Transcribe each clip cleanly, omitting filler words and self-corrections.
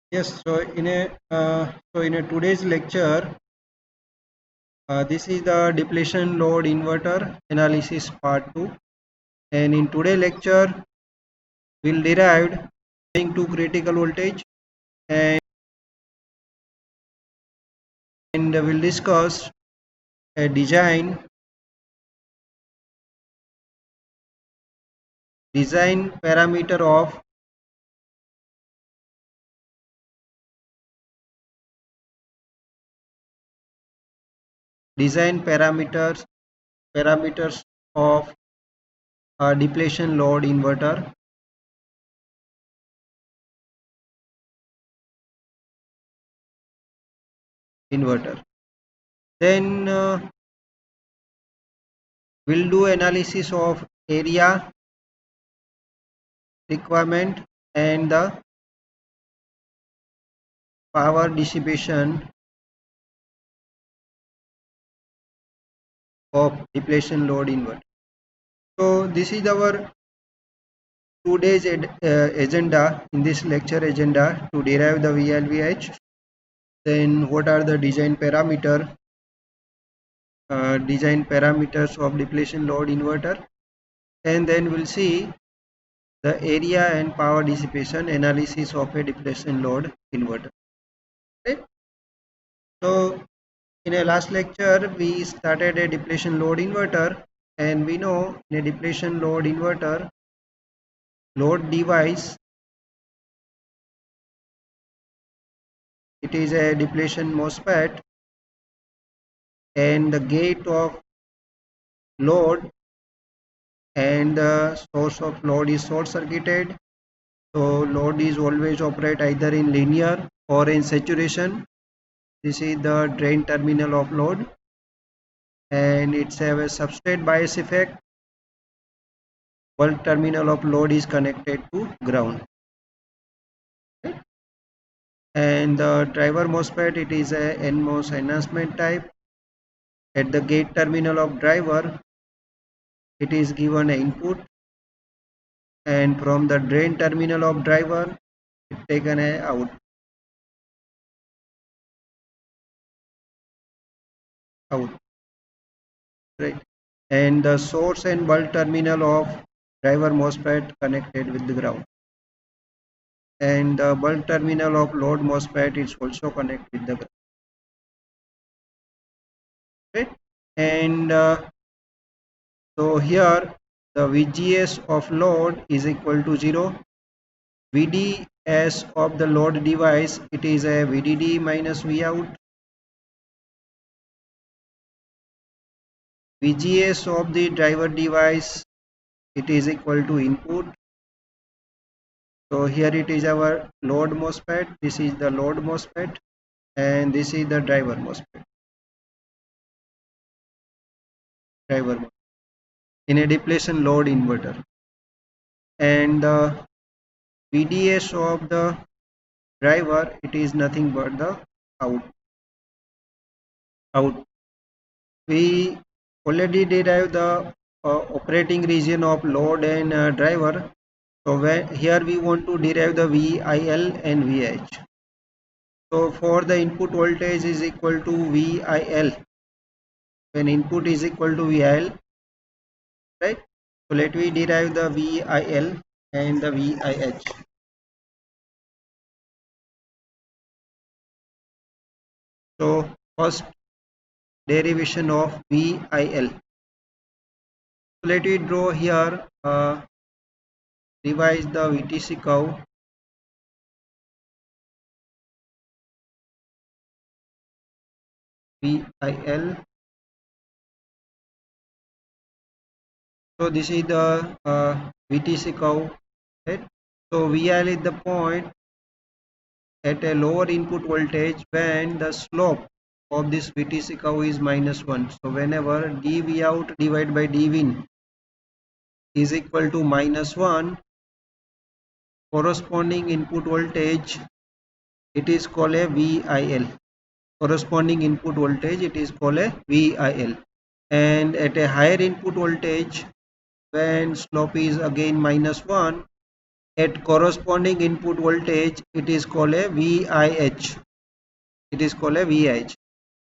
Yes, so in a today's lecture, this is the depletion load inverter analysis part 2, and in today's lecture we'll derive going to critical voltage, and we'll discuss a design parameter of design parameters of a depletion load inverter. Then we'll do analysis of area requirement and the power dissipation of depletion load inverter. So this is our today's agenda. In this lecture agenda, to derive the VLVH, then what are the design parameters of depletion load inverter, and then we'll see the area and power dissipation analysis of a depletion load inverter. Right? So in a last lecture we started a depletion load inverter, and we know in a depletion load inverter load device, it is a depletion MOSFET, and the gate of load and the source of load is short circuited. So load is always operate either in linear or in saturation. This is the drain terminal of load, and it's have a substrate bias effect. Bulk terminal of load is connected to ground. Okay? And the driver MOSFET, it is a NMOS enhancement type. At the gate terminal of driver, it is given an input, and from the drain terminal of driver it taken a out, right? And the source and bulk terminal of driver MOSFET connected with the ground, and the bulk terminal of load MOSFET is also connected with the ground, right? And so here the VGS of load is equal to 0. VDS of the load device, it is a VDD minus Vout. VGS of the driver device, it is equal to input. So here it is our load MOSFET, this is the load MOSFET, and this is the driver MOSFET. In a depletion load inverter, and the VDS of the driver, it is nothing but the out. We already derived the operating region of load and driver. So here we want to derive the VIL and VH. So for the input voltage is equal to VIL, when input is equal to VIL, right? So let me derive the VIL and the VIH. So first derivation of VIL. So let me draw here, revise the VTC curve. VIL. So this is the VTC curve, right? So VIL is the point at a lower input voltage when the slope of this VTC curve is -1. So whenever dV out divided by dV in is equal to -1, corresponding input voltage, it is called a VIL. Corresponding input voltage, it is called a VIL. And at a higher input voltage, when slope is again -1, at corresponding input voltage, it is called a VIH. It is called a VIH.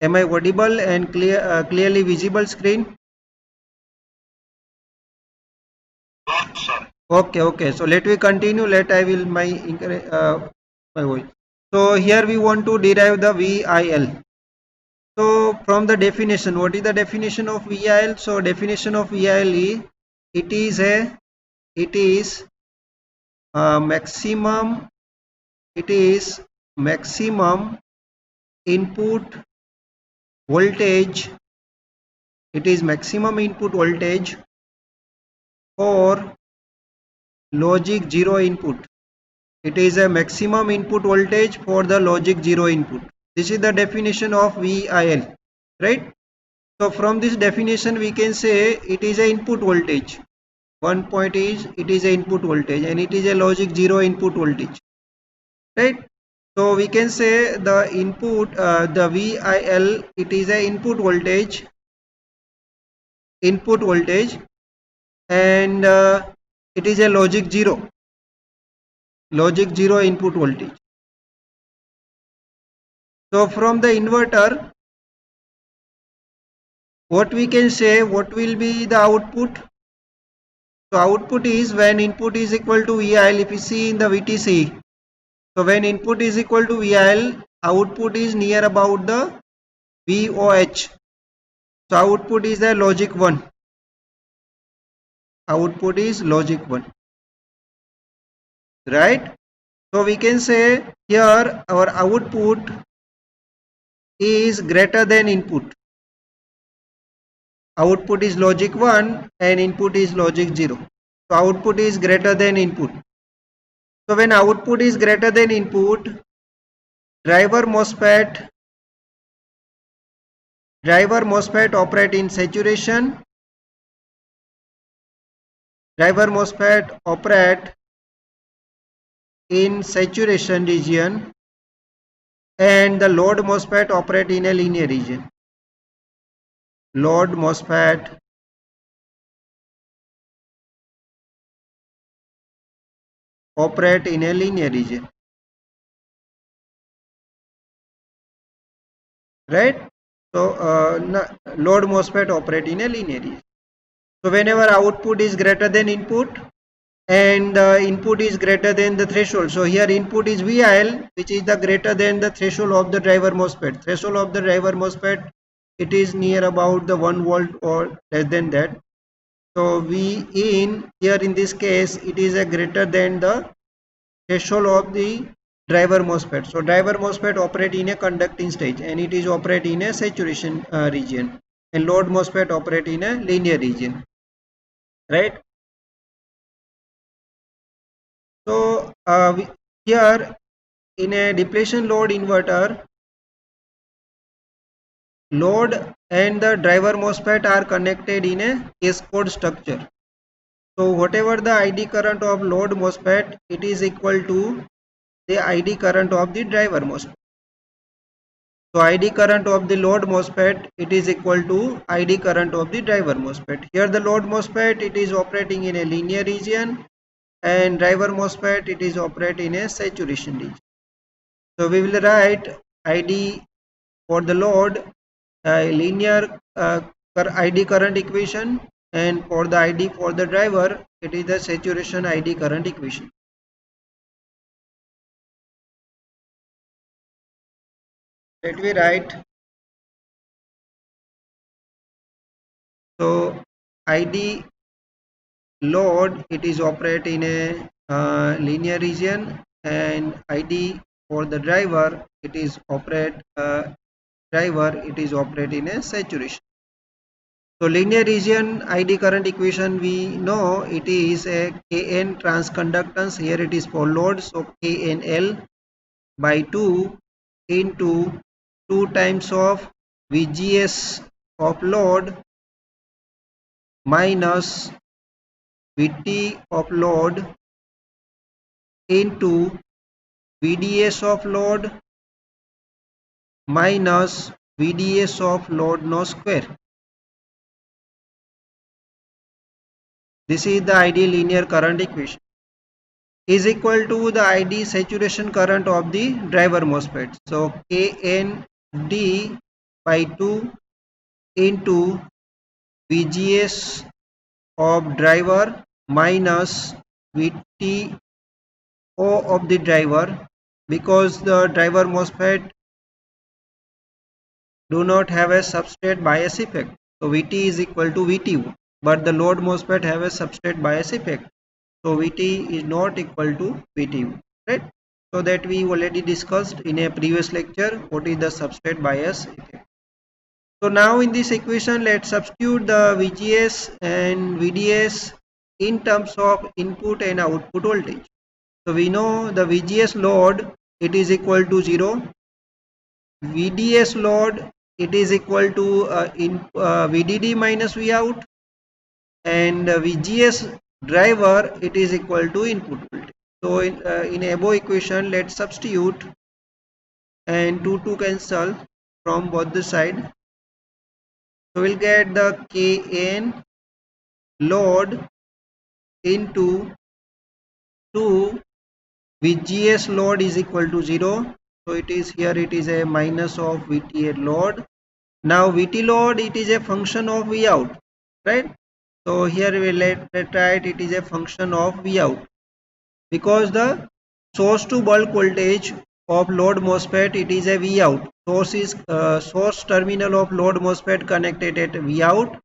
Am I audible and clearly visible screen? Okay. So let me continue. Let I will my voice. So here we want to derive the VIL. So from the definition, what is the definition of VIL? So definition of VIL is it is maximum input voltage. It is maximum input voltage for logic 0 input. It is a maximum input voltage for the logic 0 input. This is the definition of VIL, right? So from this definition we can say it is a input voltage. One point is it is a input voltage and it is a logic 0 input voltage, right? So we can say the input, the VIL, it is a input voltage, and it is a logic 0 input voltage. So from the inverter, what we can say, what will be the output? So output is when input is equal to VIL. If you see in the VTC, so when input is equal to VIL, output is near about the VOH. So output is the logic 1. Output is logic 1, right? So we can say here our output is greater than input. Output is logic 1 and input is logic 0. So output is greater than input. So when output is greater than input, driver MOSFET operate in saturation. Driver MOSFET operate in saturation region and the load MOSFET operate in a linear region. Load MOSFET operate in a linear region, right? So load MOSFET operate in a linear region. So whenever output is greater than input and input is greater than the threshold, so here input is VIL, which is the greater than the threshold of the driver MOSFET. Threshold of the driver MOSFET, it is near about the 1 volt or less than that. So V in here in this case, it is a greater than the threshold of the driver MOSFET. So driver MOSFET operate in a conducting stage and it is operate in a saturation region, and load MOSFET operate in a linear region, right? So here in a depletion load inverter, load and the driver MOSFET are connected in a cascade structure. So whatever the ID current of load MOSFET, it is equal to the ID current of the driver MOSFET. So ID current of the load MOSFET, it is equal to ID current of the driver MOSFET. Here the load MOSFET, it is operating in a linear region, and driver MOSFET, it is operating in a saturation region. So we will write ID for the load linear ID current equation, and for the ID for the driver, it is the saturation ID current equation. Let me write. So ID load, it is operate in a linear region, and ID for the driver, it is operate in a saturation. So linear region ID current equation, we know it is a Kn transconductance. Here it is for load, so KNL by 2 into 2 times of VGS of load minus VT of load into VDS of load minus VDS of load no square. This is the ideal linear current equation. is equal to the ID saturation current of the driver MOSFET. So KND by 2 into VGS of driver minus VTO of the driver, because the driver MOSFET do not have a substrate bias effect. So VT is equal to VTO, but the load MOSFET have a substrate bias effect. So VT is not equal to VTO, right? So that we already discussed in a previous lecture what is the substrate bias effect. So now in this equation, let's substitute the VGS and VDS in terms of input and output voltage. So we know the VGS load, it is equal to 0. VDS load, it is equal to VDD minus Vout, and VGS driver, it is equal to input voltage. So in above equation, let's substitute, and 2 to cancel from both the side. So we'll get the Kn load into 2 VGS load is equal to 0. So it is here, it is a minus of VT load. Now VT load, it is a function of V out, right? So here we let write it is a function of V out, because the source to bulk voltage of load MOSFET, it is a V out. Source is source terminal of load MOSFET connected at V out,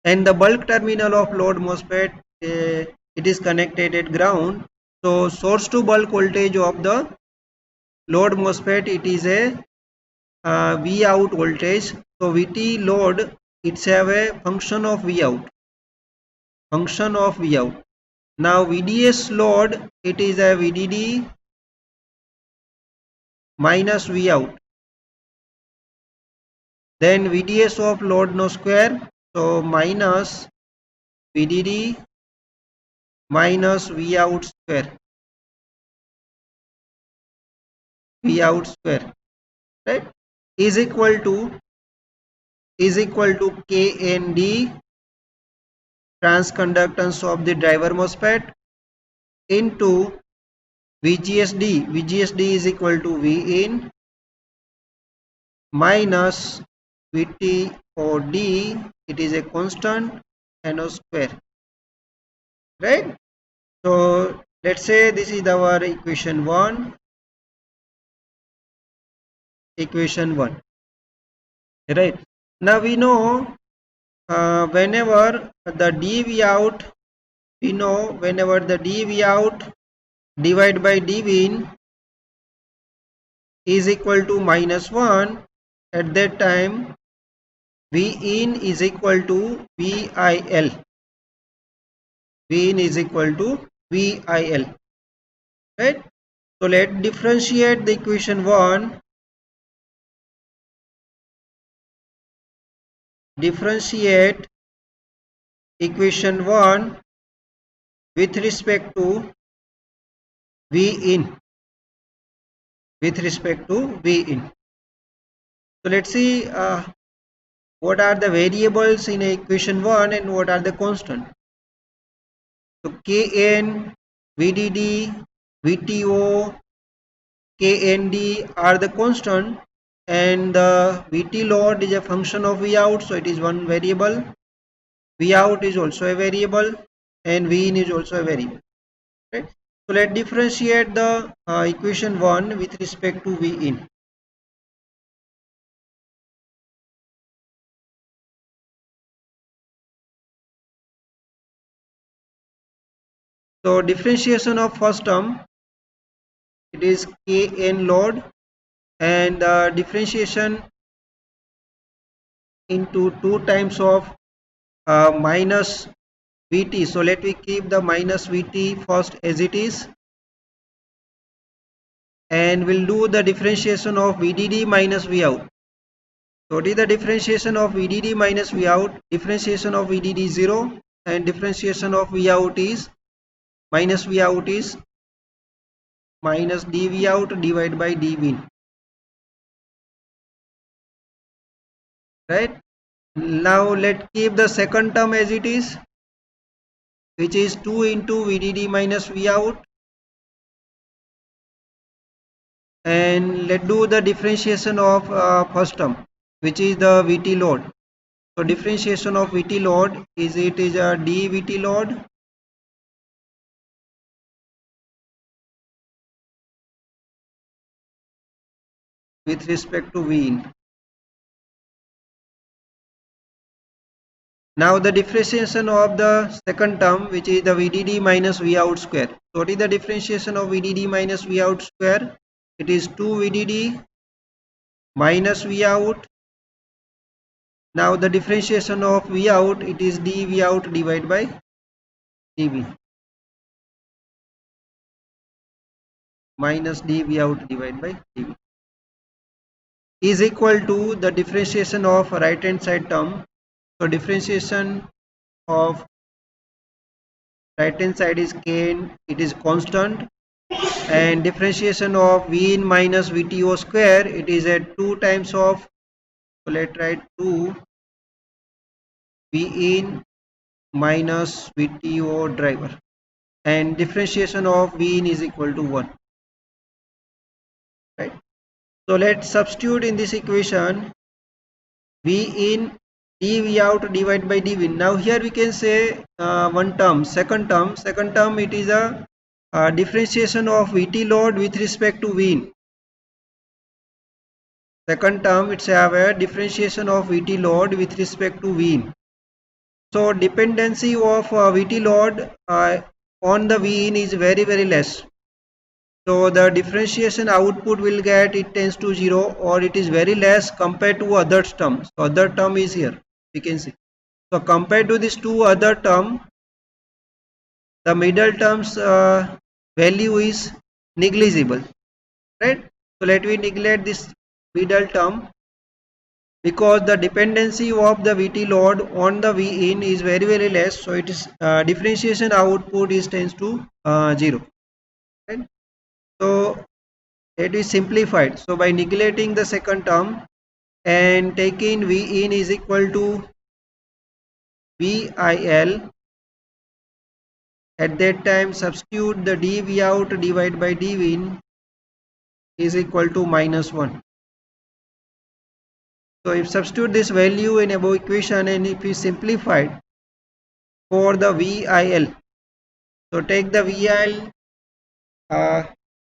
and the bulk terminal of load MOSFET it is connected at ground. So source to bulk voltage of the load MOSFET, it is a V out voltage. So VT load, it's have a function of V out, function of V out. Now VDS load, it is a VDD minus V out. Then VDS of load no square, so minus VDD minus V out square, V out square, right, is equal to KND, transconductance of the driver MOSFET, into VGSD. VGSD is equal to V in minus VTOD, it is a constant, and a square, right? So let's say this is our equation 1, right? Now we know whenever the dV out, we know whenever the dV out divided by dV in is equal to -1, at that time V in is equal to VIL. V in is equal to VIL, right? So let's differentiate the equation 1. Differentiate equation 1 with respect to V in. With respect to V in. So let's see what are the variables in equation 1 and what are the constant. So Kn, VDD, VTO, KND are the constant, and the VT load is a function of V out, so it is one variable. V out is also a variable, and V in is also a variable, right? So let's differentiate the equation 1 with respect to V in. So differentiation of first term, it is Kn load, and differentiation into 2 times of minus Vt. So let me keep the minus Vt first as it is, and we'll do the differentiation of VDD minus V out. So what is the differentiation of VDD minus V out? Differentiation of VDD is 0, and differentiation of V out is minus V out is minus dV out divided by dV in, right? Now let's keep the second term as it is, which is 2 into VDD minus V out, and let's do the differentiation of first term, which is the VT load. So differentiation of VT load is, it is a dVT load with respect to V in. Now the differentiation of the second term, which is the VDD minus V out square. So what is the differentiation of VDD minus V out square? It is 2 VDD minus V out. Now the differentiation of V out, it is dV out divided by dV minus dV out divided by dV is equal to the differentiation of right hand side term. So differentiation of right hand side is Kn, it is constant, and differentiation of V in minus VTO square, it is at 2 times of, so let's write 2 V in minus VTO driver, and differentiation of V in is equal to 1, right? So let's substitute in this equation V in dV out divided by dV. Now here we can say one term, second term, it is a differentiation of VT load with respect to V in. Second term, it's have a differentiation of VT load with respect to V in. So dependency of VT load on the V in is very less. So the differentiation output will get, it tends to 0, or it is very less compared to other terms. So other term is here, we can see. So compared to these two other term, the middle terms value is negligible, right? So let me neglect this middle term, because the dependency of the VT load on the V in is very less. So it is differentiation output is tends to 0, right? So it is simplified. So by neglecting the second term and taking V in is equal to VIL, at that time substitute the dV out divided by dV in is equal to -1. So if substitute this value in above equation, and if we simplify for the VIL, so take the VIL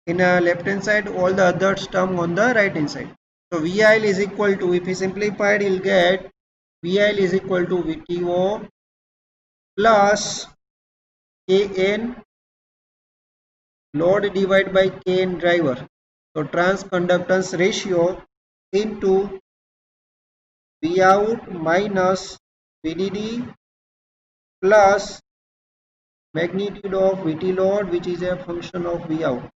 in a left hand side, all the other term on the right hand side. So VIL is equal to, if we simplified, you'll get VIL is equal to VTO plus Kn load divided by Kn driver. So transconductance ratio into V out minus VDD plus magnitude of VT load, which is a function of V out.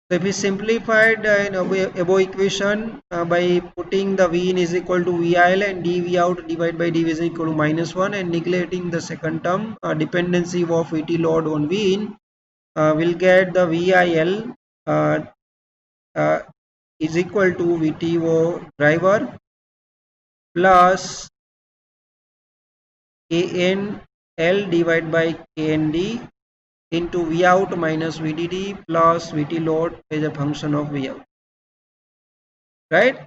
So if we simplified in above equation by putting the V in is equal to VIL and dV out divided by dV is equal to -1, and neglecting the second term dependency of VT load on V in, will get the VIL is equal to VTO driver plus Kn L divided by Knd into V out minus VDD plus VT load as a function of V out, right?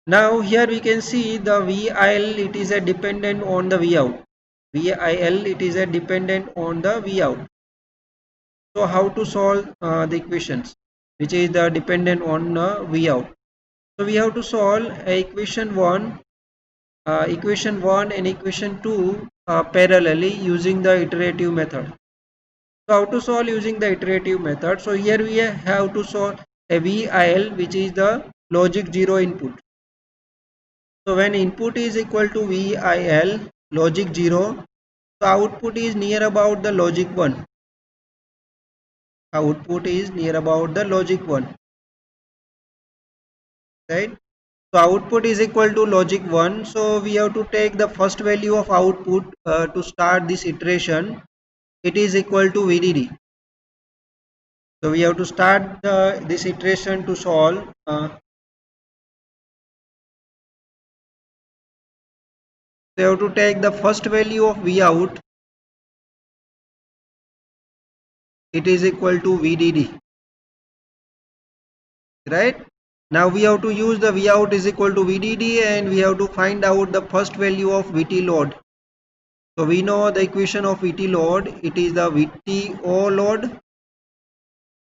Now here we can see the VIL, it is a dependent on the V out. VIL, it is a dependent on the V out. So how to solve the equations which is the dependent on V out? So we have to solve equation 1 and equation 2 parallelly using the iterative method. So how to solve using the iterative method? So here we have to solve a VIL, which is the logic 0 input. So when input is equal to VIL logic 0, so output is near about the logic 1. Output is near about the logic 1, right? So output is equal to logic 1. So we have to take the first value of output to start this iteration. It is equal to VDD. So we have to start this iteration to solve. So you have to take the first value of V out it is equal to VDD, right? Now we have to use the V out is equal to VDD, and we have to find out the first value of VT load. So we know the equation of VT load, it is the VTO load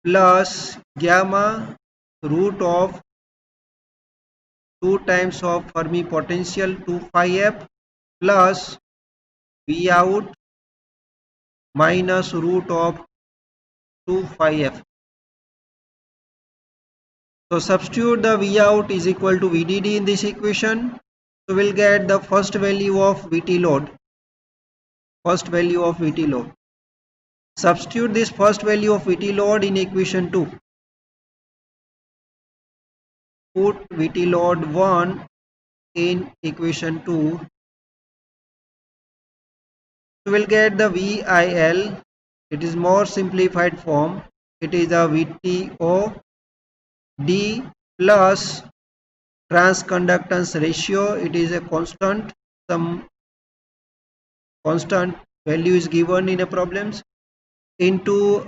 plus gamma root of 2 times of Fermi potential 2 phi f plus V out minus root of 2 phi f. So substitute the V out is equal to VDD in this equation. So we'll get the first value of VT load. First value of VT load. Substitute this first value of VT load in equation 2. Put VT load 1 in equation 2. So we'll get the VIL. It is more simplified form. It is a VTO D plus transconductance ratio. It is a constant. Some constant value is given in a problems into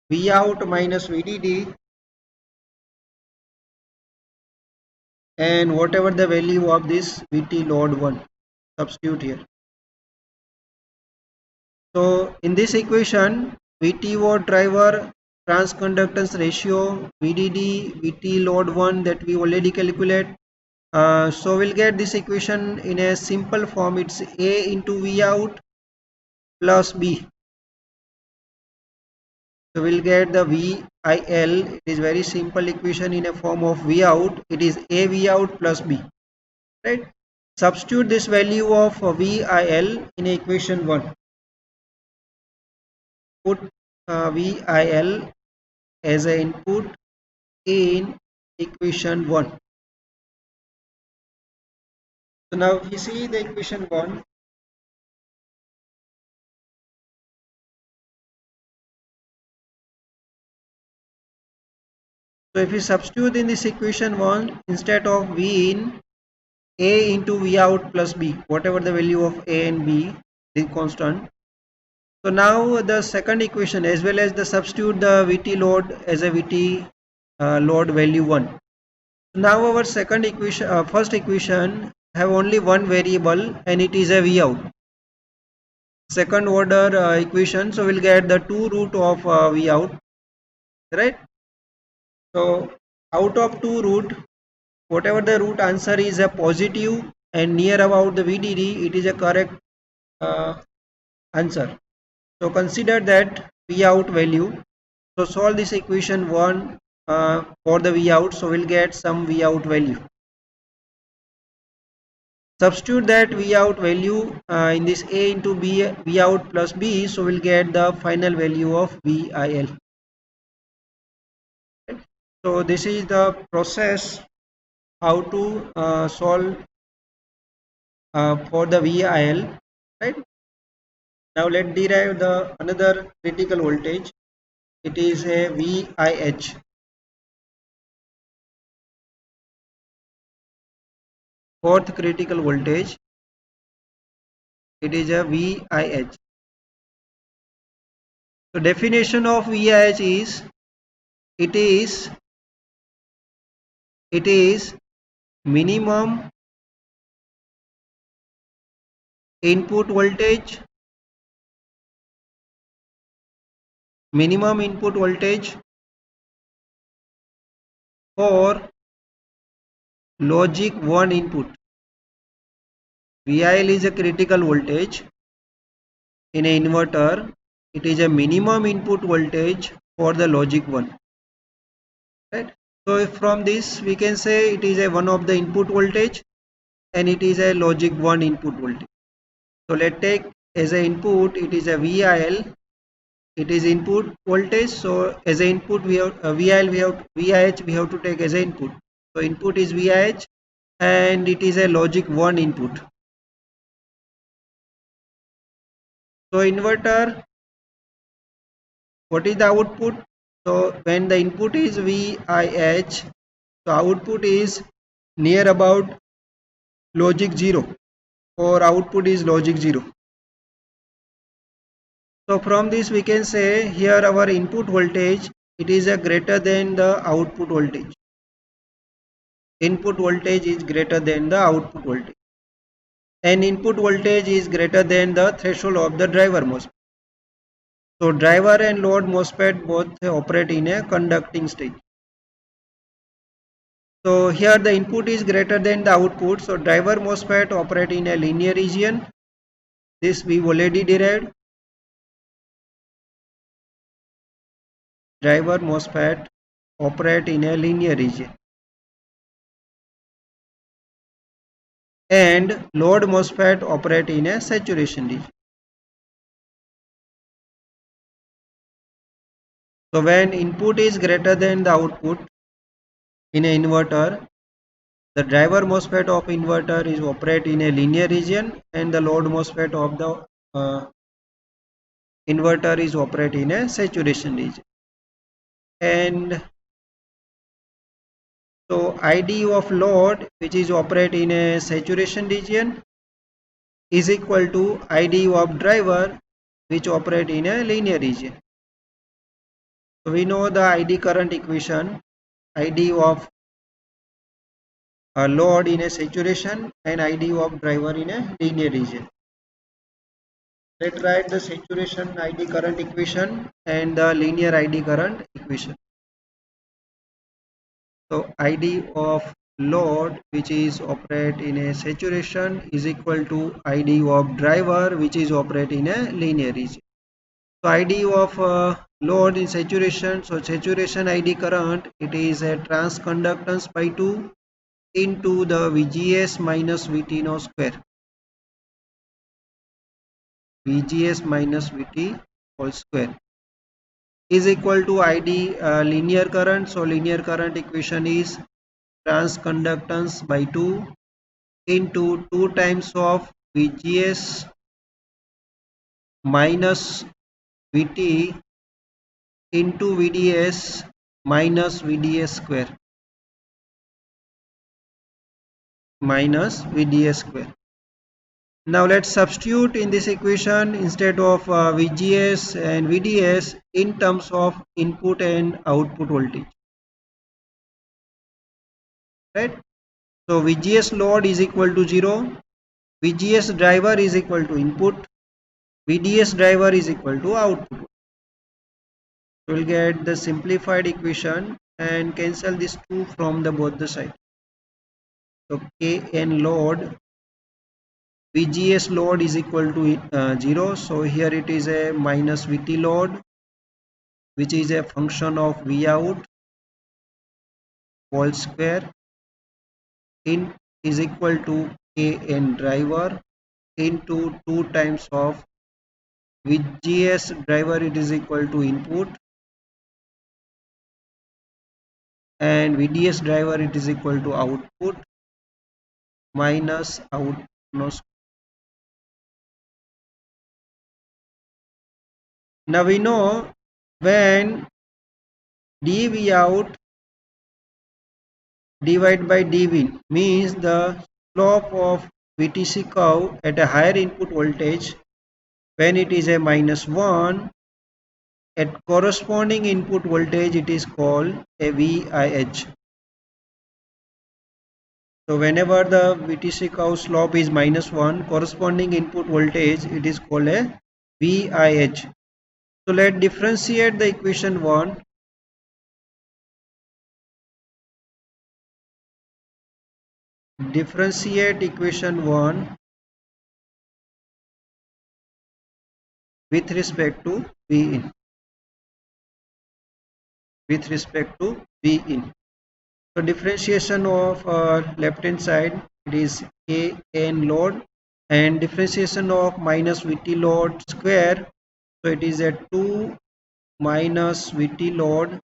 V out minus VDD, and whatever the value of this VT load 1, substitute here. So in this equation, VTO driver transconductance ratio, VDD, VT load 1 that we already calculate. So we'll get this equation in a simple form. It's A into V out plus B. So we'll get the VIL. It is very simple equation in a form of V out. It is A V out plus B. Right? Substitute this value of VIL in equation 1. Put VIL as an input in equation 1. So now we see the equation 1. So if we substitute in this equation 1, instead of V in, A into V out plus B, whatever the value of A and B is constant. So now the second equation, as well as the substitute the VT load as a VT load value 1. Now our second equation, first equation have only one variable, and it is a V out. Second order equation, so we'll get the 2 root of V out, right? So out of 2 root, whatever the root answer is a positive and near about the VDD, it is a correct answer. So consider that V out value. So solve this equation 1 for the V out. So we'll get some V out value. Substitute that V out value in this A into B, V out plus B. So we'll get the final value of VIL. So this is the process how to solve for the VIL, right? Now let's derive the another critical voltage. It is a VIH. Fourth critical voltage. It is a VIH. So definition of VIH is it is minimum input voltage, for logic 1 input. VIL is a critical voltage in an inverter. It is a minimum input voltage for the logic 1, right? So from this we can say it is a one of the input voltage, and it is a logic 1 input voltage. So let's take as a input, it is a VIL. It is input voltage. So as a input we have VIL, VIH we have to take as a input. So input is VIH, and it is a logic 1 input. So inverter, what is the output? So when the input is VIH, so output is near about logic 0, or output is logic 0. So from this we can say here our input voltage, it is a greater than the output voltage. Input voltage is greater than the output voltage, and input voltage is greater than the threshold of the driver MOSFET. So driver and load MOSFET both operate in a conducting state. So here the input is greater than the output. So driver MOSFET operate in a linear region. This we already derived. Driver MOSFET operate in a linear region. And load MOSFET operate in a saturation region. So when input is greater than the output in an inverter, the driver MOSFET of inverter is operate in a linear region, and the load MOSFET of the inverter is operate in a saturation region. And so ID of load, which is operate in a saturation region, is equal to ID of driver, which operate in a linear region. So we know the ID current equation, ID of a load in a saturation and ID of driver in a linear region. Let's write the saturation ID current equation and the linear ID current equation. So ID of load, which is operate in a saturation, is equal to ID of driver, which is operate in a linear region. So ID of load in saturation, so saturation ID current, it is a transconductance by 2 into the VGS minus VT no square. VGS minus VT whole square is equal to ID linear current. So linear current equation is transconductance by 2 into 2 times of VGS minus VT into VDS minus VDS square minus VDS square. Now let's substitute in this equation instead of VGS and VDS in terms of input and output voltage. Right? So VGS load is equal to 0, VGS driver is equal to input, VDS driver is equal to output. We will get the simplified equation and cancel this 2 from the both the side. So Kn load, VGS load is equal to 0. So here it is a minus VT load, which is a function of V out whole square in is equal to Kn driver into 2 times of VGS driver, it is equal to input, and VDS driver, it is equal to output minus out no. Now we know when dV out divided by dV in means the slope of VTC curve at a higher input voltage, when it is a minus 1, at corresponding input voltage it is called a VIH. So whenever the VTC curve slope is minus 1, corresponding input voltage, it is called a VIH. So let's differentiate the equation 1. Differentiate equation 1 with respect to V in. With respect to V in. So differentiation of left hand side, it is Kn load, and differentiation of minus Vt load square, so it is a 2 minus Vt load,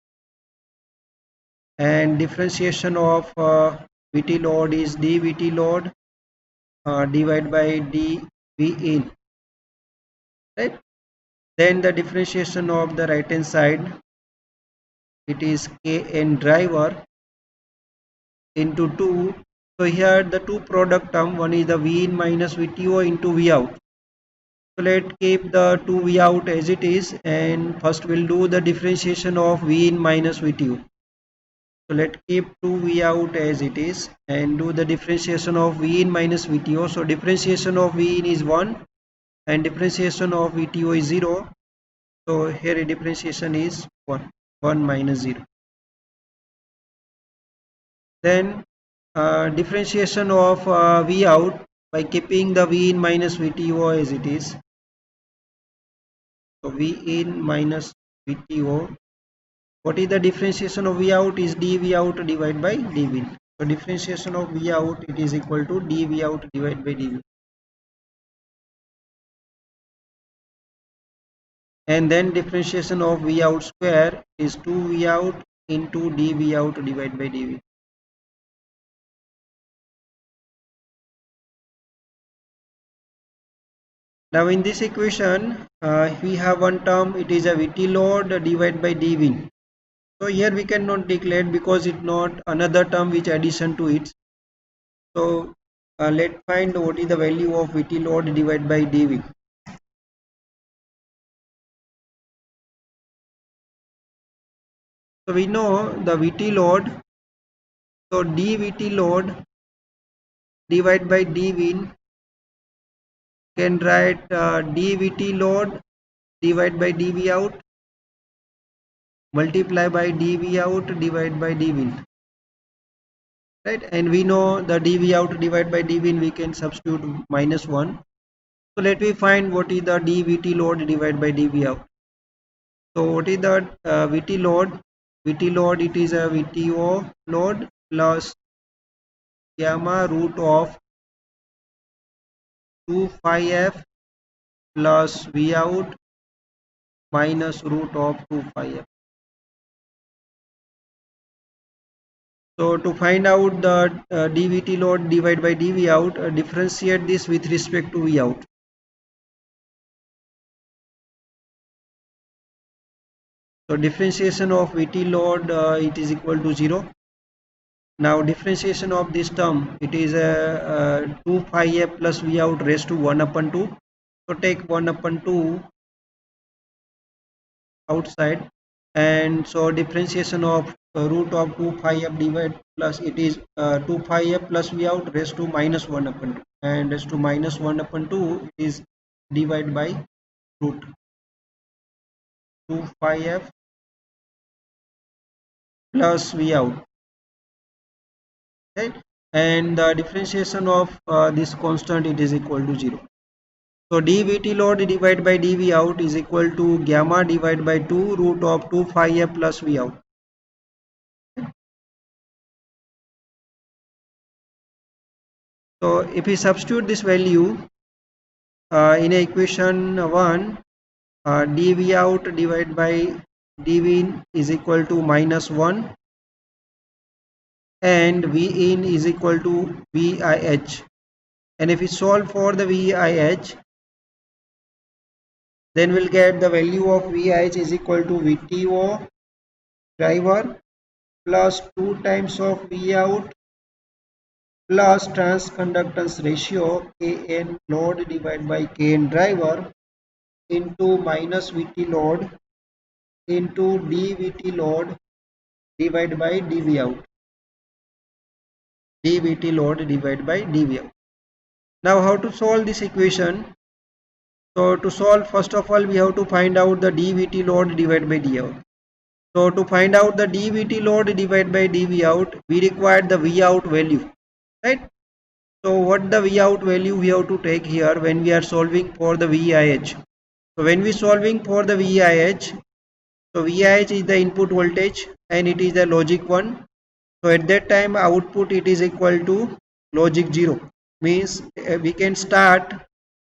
and differentiation of Vt load is dVt load divided by dV in, right? Then the differentiation of the right hand side, it is Kn driver into 2. So here the two product term, one is the V in minus VTO into V out. So let's keep the 2V out as it is, and first we'll do the differentiation of V in minus VTO. So let's keep 2V out as it is and do the differentiation of V in minus VTO. So differentiation of V in is 1 and differentiation of VTO is 0. So here differentiation is 1 minus 0. Then differentiation of V out by keeping the V in minus VTO as it is. So V in minus VTO. What is the differentiation of V out? Is dV out divided by dV in. So differentiation of V out, it is equal to dV out divided by dV. And then differentiation of V out square is 2V out into dV out divided by dV. Now in this equation, we have one term, it is a VT load divided by dV. So here we cannot declare because it's not another term which addition to it. So let's find what is the value of VT load divided by dV. So we know the VT load. So dVT load divided by dV can write dVT load divided by dV out multiply by dV out divided by dV, right? And we know the dV out divided by dV we can substitute -1. So let me find what is the dVT load divided by dV out. So what is the VT load? VT load, it is a VTO load plus gamma root of 2 phi f plus V out minus root of 2 phi f. So to find out the dVT load divided by dV out, differentiate this with respect to V out. So differentiation of VT load, it is equal to 0. Now differentiation of this term, it is 2 phi f plus V out raised to 1 upon 2. So take 1 upon 2 outside, and so differentiation of root of 2 phi f divided plus it is 2 phi f plus V out raised to -1 upon 2, and raised to -1 upon 2 is divided by root 2 phi f plus V out, right? And the differentiation of this constant, it is equal to 0. So dVT load divided by dV out is equal to gamma divided by 2 root of 2 phi f plus V out. So if we substitute this value in equation 1, dV out divided by dV in is equal to -1 and V in is equal to VIH. And if we solve for the VIH, then we'll get the value of VIH is equal to VTO driver plus 2 times of V out plus transconductance ratio Kn load divided by Kn driver into minus VT load into dVT load divided by dV out. dVT load divided by dV out. Now how to solve this equation? So to solve, first of all we have to find out the dVT load divided by dV out. So to find out the dVT load divided by dV out, we require the V out value, right? So what the V out value we have to take here when we are solving for the VIH. So when we solving for the VIH, so VIH is the input voltage and it is the logic 1. So at that time output it is equal to logic 0. Means we can start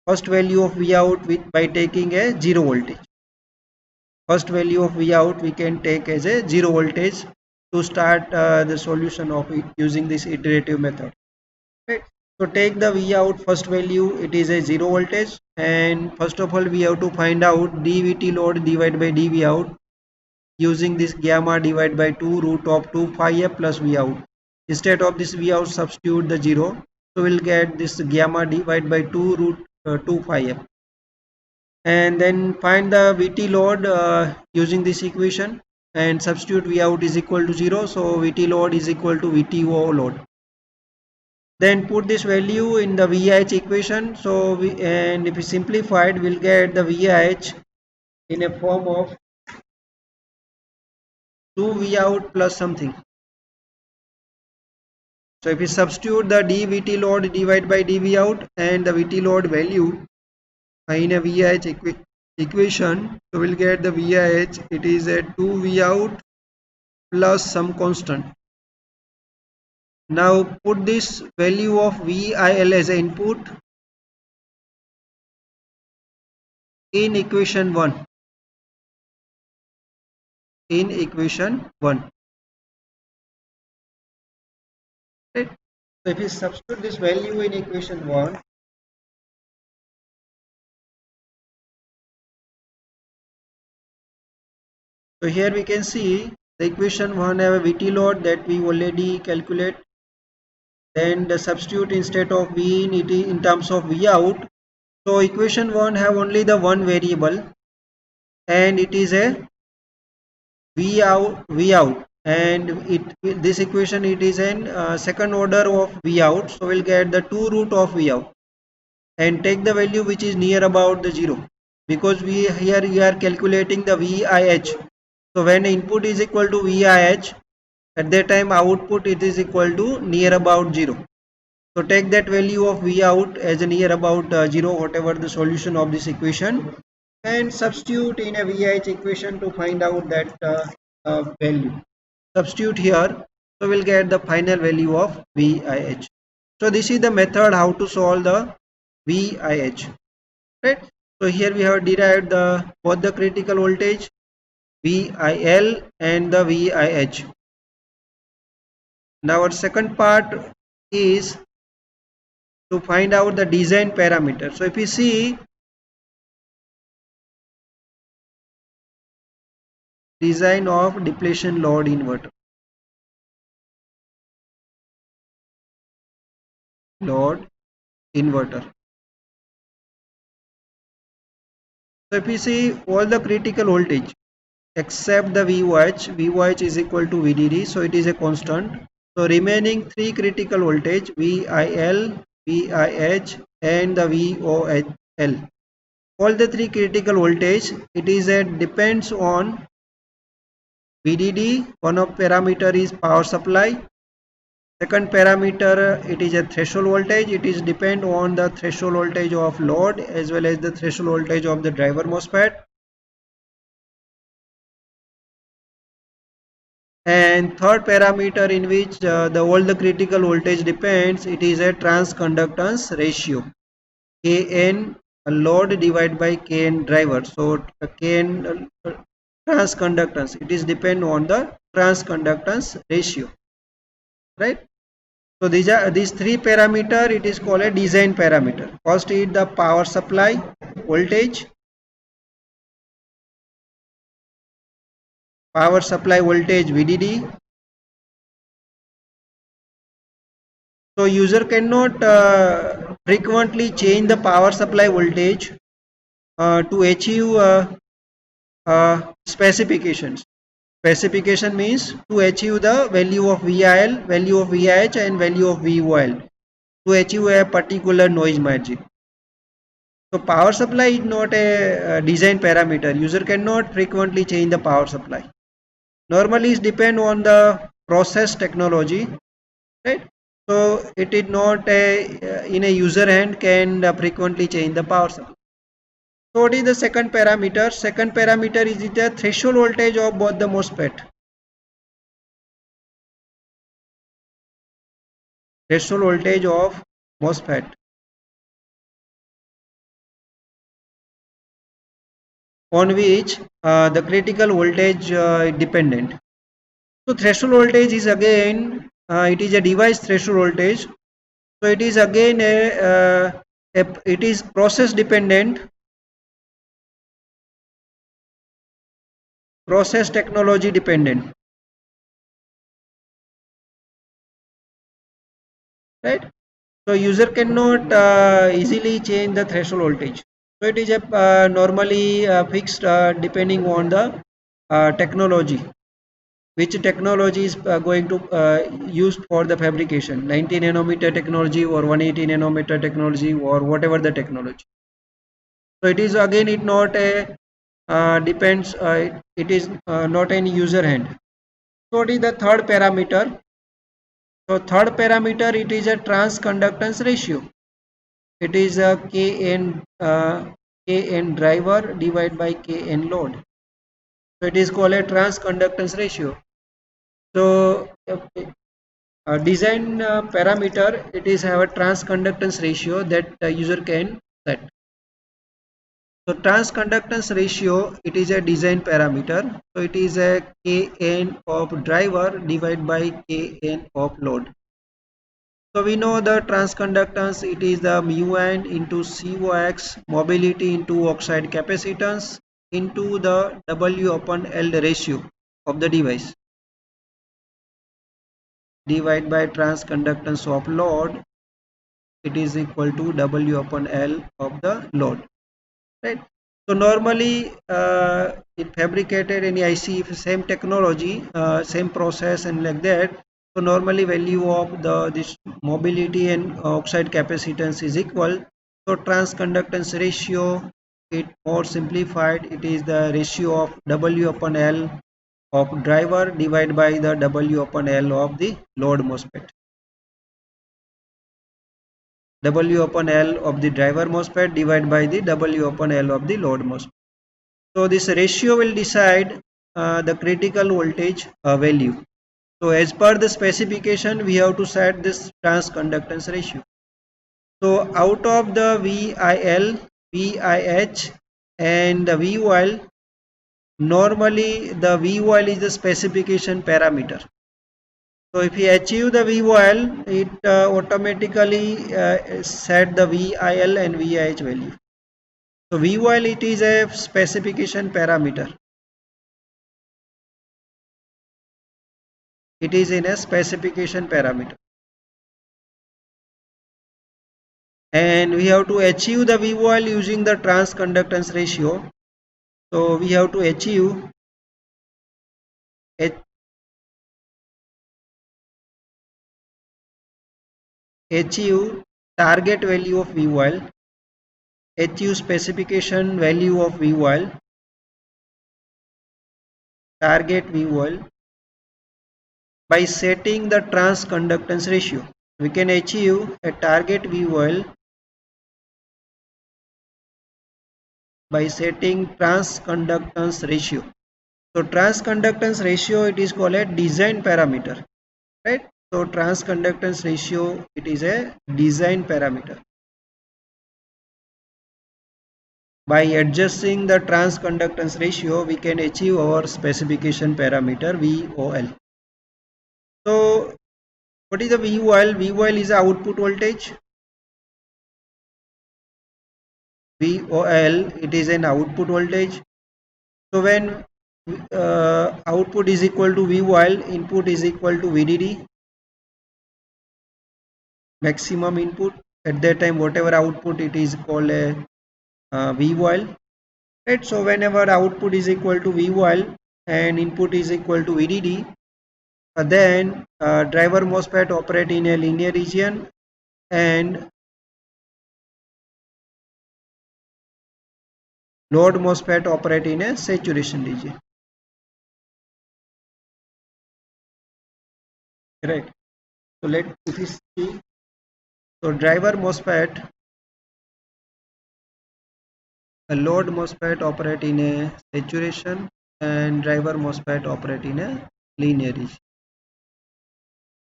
first value of V out with by taking a 0 voltage. First value of V out we can take as a 0 voltage to start the solution of it using this iterative method. Right. So take the V out first value, it is a 0 voltage, and first of all we have to find out dVT load divided by dV out using this gamma divided by 2 root of 2 phi f plus V out. Instead of this V out, substitute the 0. So we'll get this gamma divided by 2 root 2 phi f. and then find the VT load using this equation and substitute V out is equal to 0. So VT load is equal to VTO load. Then put this value in the VIH equation. So and if we simplify it, we'll get the VIH in a form of 2 V out plus something. So if we substitute the dVT load divided by dV out and the VT load value in a VIH equation, so we'll get the VIH, it is a 2 V out plus some constant. Now put this value of VIL as an input in equation 1. In equation 1. Right? So if we substitute this value in equation 1, so here we can see the equation 1 have a VT load that we already calculate. Then the substitute instead of V in it in terms of V out. So equation 1 have only the one variable and it is a V out, and this equation it is an second order of V out. So we'll get the 2 root of V out and take the value which is near about the 0, because we are calculating the VIH. So when input is equal to VIH, at that time output it is equal to near about 0. So take that value of V out as a near about 0, whatever the solution of this equation, and substitute in a VIH equation to find out that value. Substitute here, so we'll get the final value of VIH. So this is the method how to solve the VIH. Right? So here we have derived both the critical voltage VIL and the VIH. Now our second part is to find out the design parameter. So if we see design of depletion load inverter. Load inverter. So if we see all the critical voltage except the VOH is equal to VDD, so it is a constant. So remaining three critical voltage VIL, VIH and the VOL. All the three critical voltage, it is a depends on VDD. One of parameter is power supply. Second parameter, it is a threshold voltage. It is depend on the threshold voltage of load as well as the threshold voltage of the driver MOSFET. And third parameter in which all the critical voltage depends, it is a transconductance ratio, Kn load divided by Kn driver. So Kn transconductance, it is depend on the transconductance ratio, right? So these three parameter, it is called a design parameter. First is the power supply voltage. Power supply voltage VDD. So user cannot frequently change the power supply voltage to achieve specifications. Specification means to achieve the value of VIL, value of VIH and value of VOL to achieve a particular noise margin. So power supply is not a design parameter. User cannot frequently change the power supply. Normally it depend on the process technology, right? So it is not in a user hand can frequently change the power supply. So what is the second parameter? Second parameter is the threshold voltage of both the MOSFET. Threshold voltage of MOSFET, on which the critical voltage dependent. So threshold voltage is again it is a device threshold voltage. So it is again it is process dependent, process technology dependent, right? So user cannot easily change the threshold voltage. So it is a normally fixed depending on the technology. Which technology is going to used for the fabrication, 90 nanometer technology or 180 nanometer technology or whatever the technology. So it is again it not a depends it is not an user hand. So it is the third parameter. So third parameter it is a transconductance ratio. It is a kn driver divided by kn load. So it is called a transconductance ratio. So design parameter it is have a transconductance ratio that the user can set. So transconductance ratio it is a design parameter. So it is a kn of driver divided by kn of load. So we know the transconductance it is the mu n into COX mobility into oxide capacitance into the W upon L ratio of the device divided by transconductance of load, it is equal to W upon L of the load, right? So normally it fabricated any IC if same technology, same process and like that. So normally value of the this mobility and oxide capacitance is equal. So transconductance ratio, it more simplified, it is the ratio of W upon L of driver divided by the W upon L of the load MOSFET. W upon L of the driver MOSFET divided by the W upon L of the load MOSFET. So this ratio will decide the critical voltage value. So as per the specification, we have to set this transconductance ratio. So out of the VIL, VIH and the VOL, normally the VOL is the specification parameter. So if we achieve the VOL, it automatically set the VIL and VIH value. So VOL it is a specification parameter. It is in a specification parameter. And we have to achieve the VOL using the transconductance ratio. So we have to achieve target value of VOL, achieve specification value of VOL, target VOL by setting the transconductance ratio. We can achieve a target VOL by setting transconductance ratio. So transconductance ratio it is called a design parameter, right? So transconductance ratio it is a design parameter. By adjusting the transconductance ratio, we can achieve our specification parameter VOL. So what is the VOL? VOL is the output voltage. VOL it is an output voltage. So when output is equal to VOL, input is equal to VDD, maximum input. At that time, whatever output it is called a VOL. Right. So whenever output is equal to VOL and input is equal to VDD, then driver MOSFET operate in a linear region and load MOSFET operate in a saturation region. Right. So if we see, so driver MOSFET, a load MOSFET operate in a saturation and driver MOSFET operate in a linear region.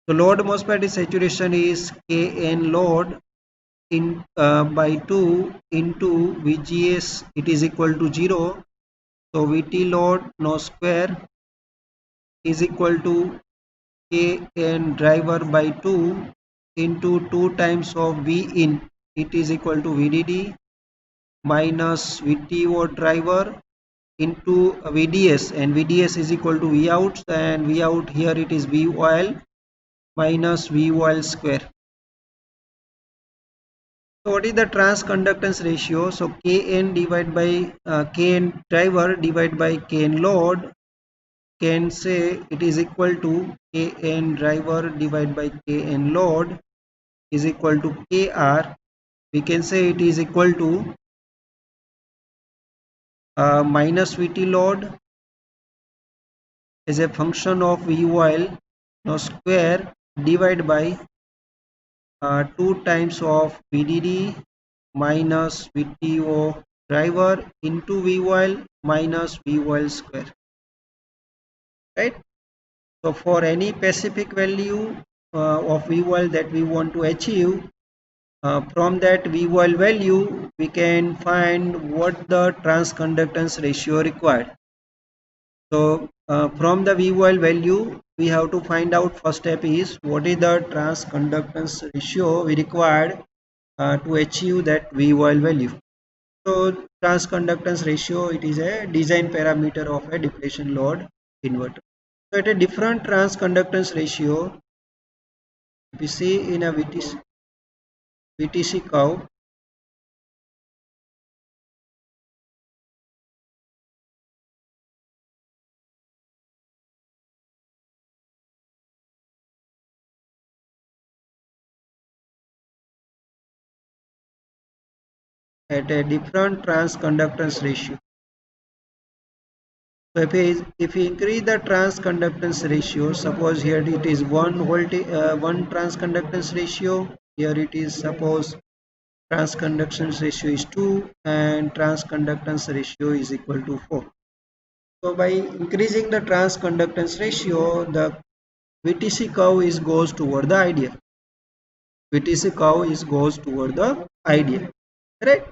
So load MOSFET is saturation is Kn load in by 2 into VGS it is equal to 0. So VT load no square is equal to Kn driver by 2 into 2 times of V in, it is equal to VDD minus VTO driver into VDS, and VDS is equal to V out, and V out here it is VOL minus VOL square. So what is the transconductance ratio? So Kn divided by Kn driver divided by Kn load, can say it is equal to Kn driver divided by Kn load is equal to Kr. We can say it is equal to minus Vt load as a function of VOL now square divided by 2 times of VDD minus VTO driver into VOL minus VOL square, right? So for any specific value of VOL that we want to achieve, from that VOL value we can find what the transconductance ratio required. So from the VOL value we have to find out, first step is what is the transconductance ratio we required to achieve that VOL value. So transconductance ratio, it is a design parameter of a depletion load inverter. So at a different transconductance ratio, if we see in a VTC curve, at a different transconductance ratio. So if we increase the transconductance ratio, suppose here it is 1 transconductance ratio, here it is suppose transconductance ratio is 2 and transconductance ratio is equal to 4. So by increasing the transconductance ratio, the VTC curve is goes toward the ideal. VTC curve is goes toward the ideal, right?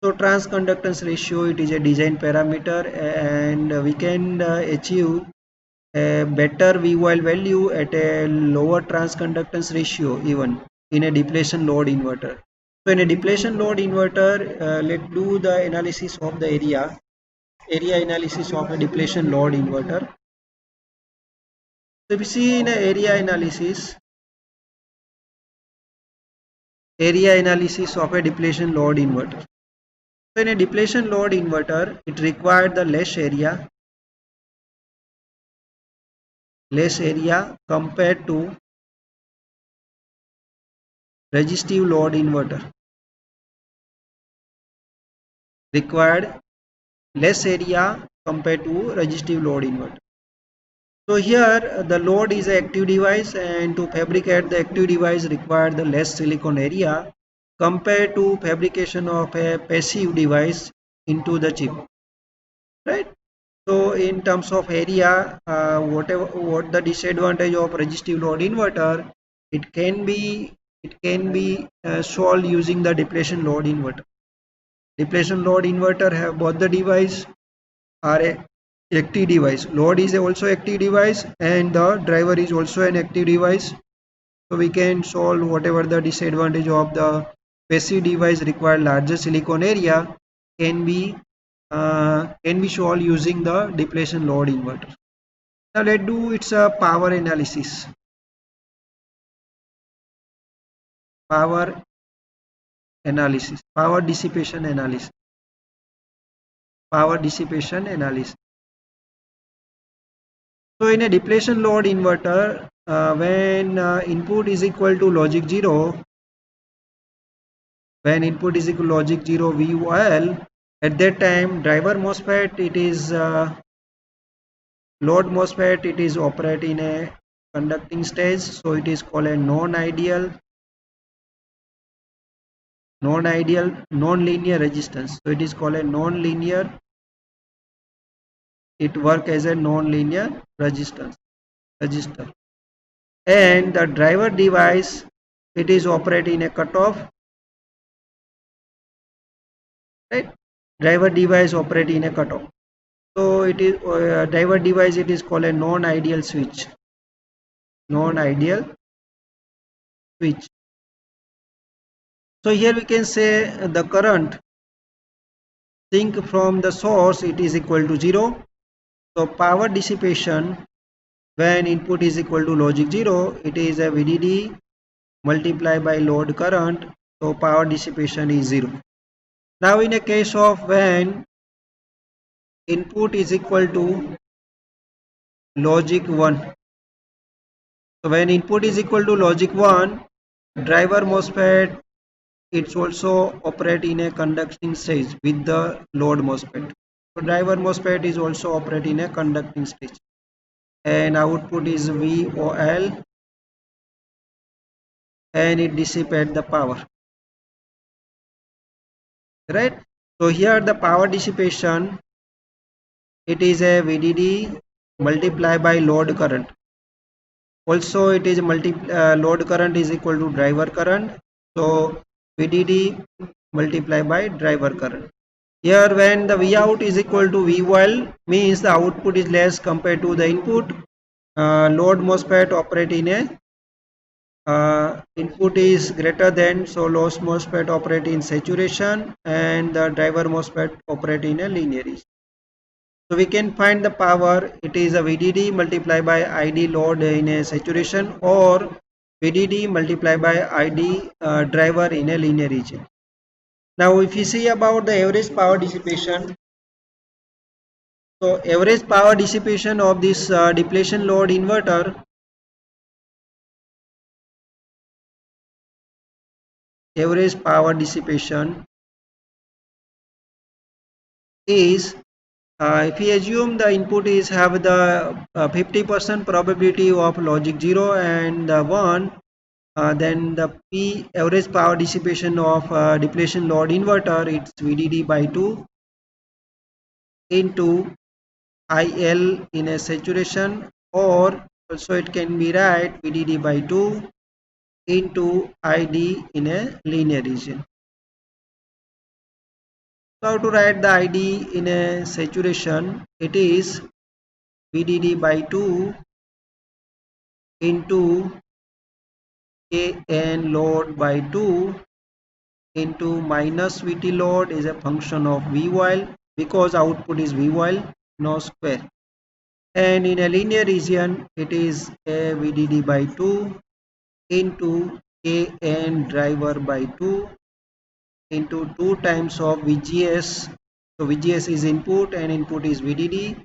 So transconductance ratio, it is a design parameter and we can achieve a better VOL value at a lower transconductance ratio even in a depletion load inverter. So in a depletion load inverter, let's do the analysis of the area analysis of a depletion load inverter. So if you see in a area analysis of a depletion load inverter. So in a depletion load inverter, it required the less area compared to resistive load inverter. Required less area compared to resistive load inverter. So here the load is an active device, and to fabricate the active device required the less silicon area compared to fabrication of a passive device into the chip, right? So in terms of area, what the disadvantage of resistive load inverter, it can be solved using the depletion load inverter. Depletion load inverter have both the device are a active device. Load is also active device and the driver is also an active device. So we can solve whatever the disadvantage of the passive device require larger silicon area can be solved using the depletion load inverter. Now let's do its power analysis. Power dissipation analysis. So in a depletion load inverter, when input is equal to logic 0, VOL, at that time driver MOSFET, it is load MOSFET, it is operate in a conducting stage, so it is called a non-linear resistance. So it is called a non-linear. It work as a non-linear resistor. And the driver device, it is operate in a cutoff, right? Driver device operate in a cutoff. So it is driver device, it is called a non-ideal switch. So here we can say the current sink from the source, it is equal to 0. So power dissipation when input is equal to logic 0, it is a VDD multiplied by load current So power dissipation is 0. Now in a case of when input is equal to logic 1. So when input is equal to logic 1, driver MOSFET it's also operate in a conducting stage with the load MOSFET. So driver MOSFET is also operate in a conducting stage and output is VOL and it dissipate the power, right? So here the power dissipation, it is a VDD multiplied by load current. Also it is load current is equal to driver current. So VDD multiplied by driver current. Here when the Vout is equal to VOL means the output is less compared to the input. Load MOSFET operate in a input is greater than, so load MOSFET operate in saturation and the driver MOSFET operate in a linear region. So we can find the power, it is a VDD multiplied by ID load in a saturation or VDD multiplied by ID driver in a linear region. Now if you see about the average power dissipation, so average power dissipation of this depletion load inverter, average power dissipation is if we assume the input is have the 50% probability of logic 0 and 1, then the P average power dissipation of depletion load inverter, it's VDD by 2 into IL in a saturation, or also it can be right VDD by 2 into ID in a linear region. So to write the ID in a saturation, it is VDD by 2 into Kn load by 2 into minus Vt load is a function of VOL because output is VOL no square, and in a linear region it is a VDD by 2 into Kn driver by 2 into 2 times of VGS. So VGS is input and input is VDD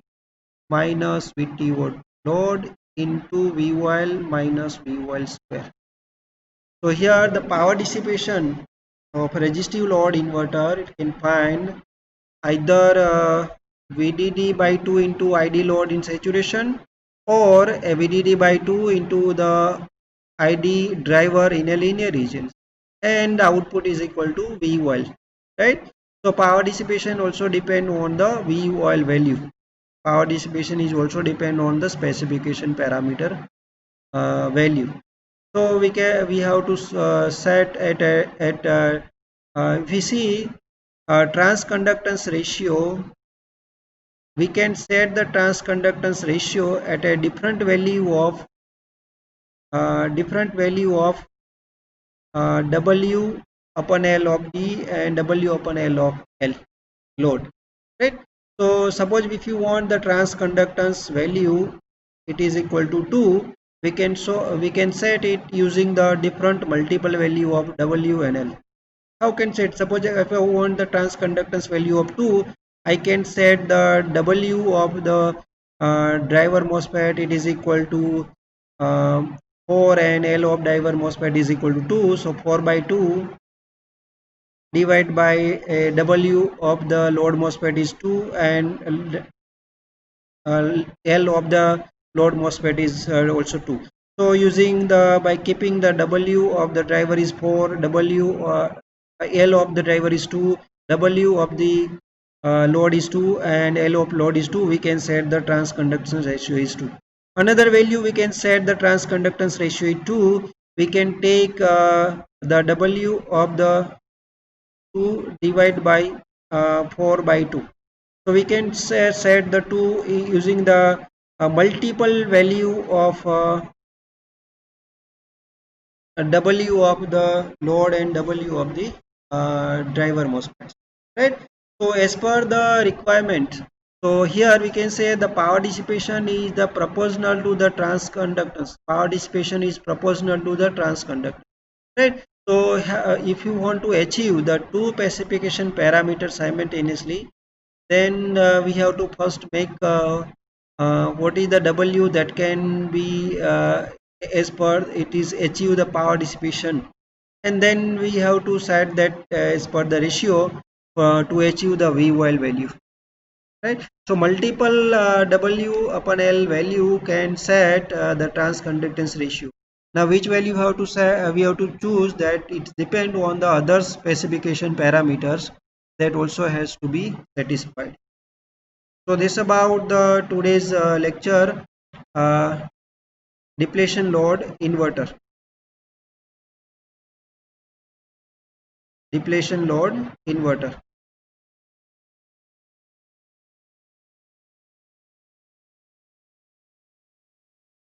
minus Vt load into VOL minus VOL square. So here the power dissipation of a resistive load inverter, it can find either VDD by 2 into ID load in saturation or a VDD by 2 into the ID driver in a linear region, and the output is equal to VOL, right? So power dissipation also depend on the VOL value. Power dissipation is also depend on the specification parameter value. So we have to set at if we see transconductance ratio, we can set the transconductance ratio at a different value of W upon L of D and W upon L of L load, right? So suppose if you want the transconductance value, it is equal to 2, we can set it using the different multiple value of W and L. How can set? Suppose if I want the transconductance value of 2, I can set the W of the driver MOSFET, it is equal to 4 and L of driver MOSFET is equal to 2. So 4 by 2 divided by W of the load MOSFET is 2 and L of the load MOSFET is also 2. So using by keeping the W of the driver is 4, L of the driver is 2, W of the load is 2 and L of load is 2, we can set the transconductance ratio is 2. Another value we can set the transconductance ratio is 2. We can take the W of the 2 divided by 4 by 2. So we can set the 2 using the multiple value of W of the load and W of the driver MOSFET, right? So as per the requirement, so here we can say the power dissipation is the proportional to the transconductance. Power dissipation is proportional to the transconductance, right? So if you want to achieve the two specification parameters simultaneously, then we have to first make what is the W that can be as per it is achieve the power dissipation, and then we have to set that as per the ratio to achieve the V while value, right? So multiple W upon L value can set the transconductance ratio. Now which value have to say, we have to choose that it depend on the other specification parameters that also has to be satisfied. So this about the today's lecture, uh, depletion load inverter. Depletion load inverter.